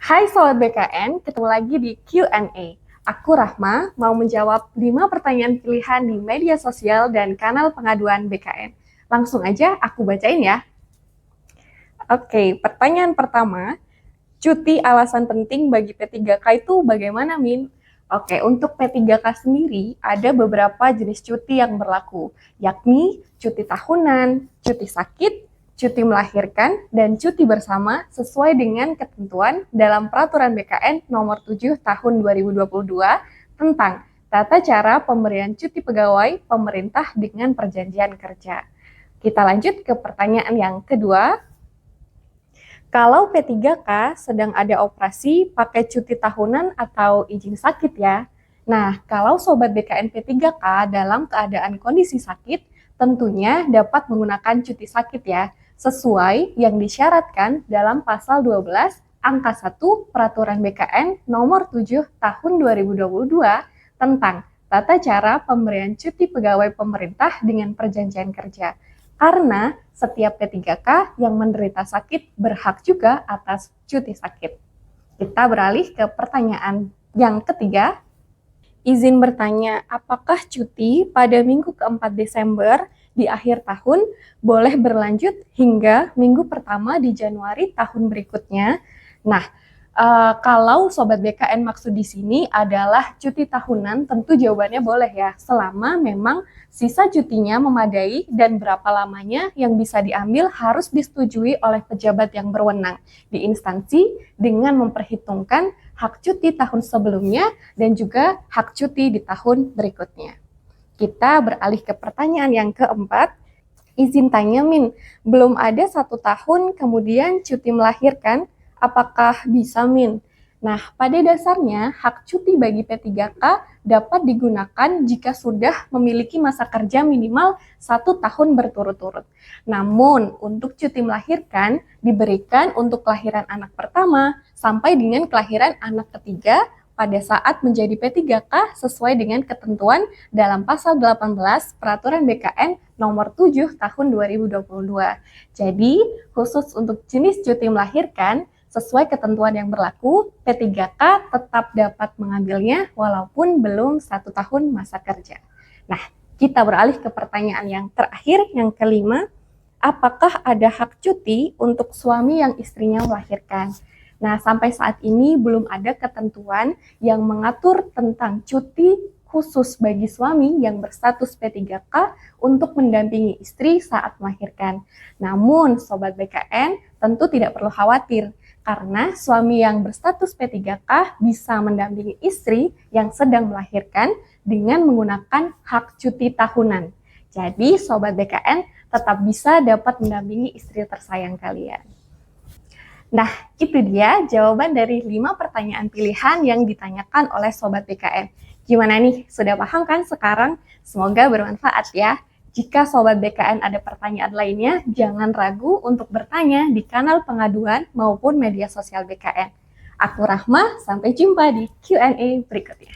Hai Sobat BKN, ketemu lagi di Q&A. Aku Rahma, mau menjawab 5 pertanyaan pilihan di media sosial dan kanal pengaduan BKN. Langsung aja aku bacain ya. Oke, pertanyaan pertama, cuti alasan penting bagi P3K itu bagaimana, Min? Oke, untuk P3K sendiri ada beberapa jenis cuti yang berlaku, yakni cuti tahunan, cuti sakit, cuti melahirkan, dan cuti bersama sesuai dengan ketentuan dalam Peraturan BKN Nomor 7 Tahun 2022 tentang tata cara pemberian cuti pegawai pemerintah dengan perjanjian kerja. Kita lanjut ke pertanyaan yang kedua. Kalau P3K sedang ada operasi pakai cuti tahunan atau izin sakit ya. Nah, kalau Sobat BKN P3K dalam keadaan kondisi sakit, tentunya dapat menggunakan cuti sakit ya, sesuai yang disyaratkan dalam pasal 12 angka 1 Peraturan BKN Nomor 7 Tahun 2022 tentang tata cara pemberian cuti pegawai pemerintah dengan perjanjian kerja. Karena setiap P3K yang menderita sakit berhak juga atas cuti sakit. Kita beralih ke pertanyaan yang ketiga. Izin bertanya, apakah cuti pada minggu keempat Desember di akhir tahun boleh berlanjut hingga minggu pertama di Januari tahun berikutnya? Nah, kalau Sobat BKN maksud di sini adalah cuti tahunan, tentu jawabannya boleh ya, selama memang sisa cutinya memadai dan berapa lamanya yang bisa diambil harus disetujui oleh pejabat yang berwenang di instansi dengan memperhitungkan hak cuti tahun sebelumnya dan juga hak cuti di tahun berikutnya. Kita beralih ke pertanyaan yang keempat. Izin tanya, Min, belum ada 1 tahun kemudian cuti melahirkan, apakah bisa, Min? Nah, pada dasarnya hak cuti bagi P3K dapat digunakan jika sudah memiliki masa kerja minimal 1 tahun berturut-turut. Namun, untuk cuti melahirkan diberikan untuk kelahiran anak pertama sampai dengan kelahiran anak ketiga pada saat menjadi P3K sesuai dengan ketentuan dalam pasal 18 Peraturan BKN Nomor 7 Tahun 2022. Jadi, khusus untuk jenis cuti melahirkan, sesuai ketentuan yang berlaku, P3K tetap dapat mengambilnya walaupun belum 1 tahun masa kerja. Nah, kita beralih ke pertanyaan yang terakhir, yang kelima. Apakah ada hak cuti untuk suami yang istrinya melahirkan? Nah, sampai saat ini belum ada ketentuan yang mengatur tentang cuti khusus bagi suami yang berstatus P3K untuk mendampingi istri saat melahirkan. Namun, Sobat BKN tentu tidak perlu khawatir, karena suami yang berstatus P3K bisa mendampingi istri yang sedang melahirkan dengan menggunakan hak cuti tahunan. Jadi, Sobat BKN tetap bisa dapat mendampingi istri tersayang kalian. Nah, itu dia jawaban dari 5 pertanyaan pilihan yang ditanyakan oleh Sobat BKN. Gimana nih, sudah paham kan sekarang? Semoga bermanfaat ya. Jika Sobat BKN ada pertanyaan lainnya, jangan ragu untuk bertanya di kanal pengaduan maupun media sosial BKN. Aku Rahma, sampai jumpa di Q&A berikutnya.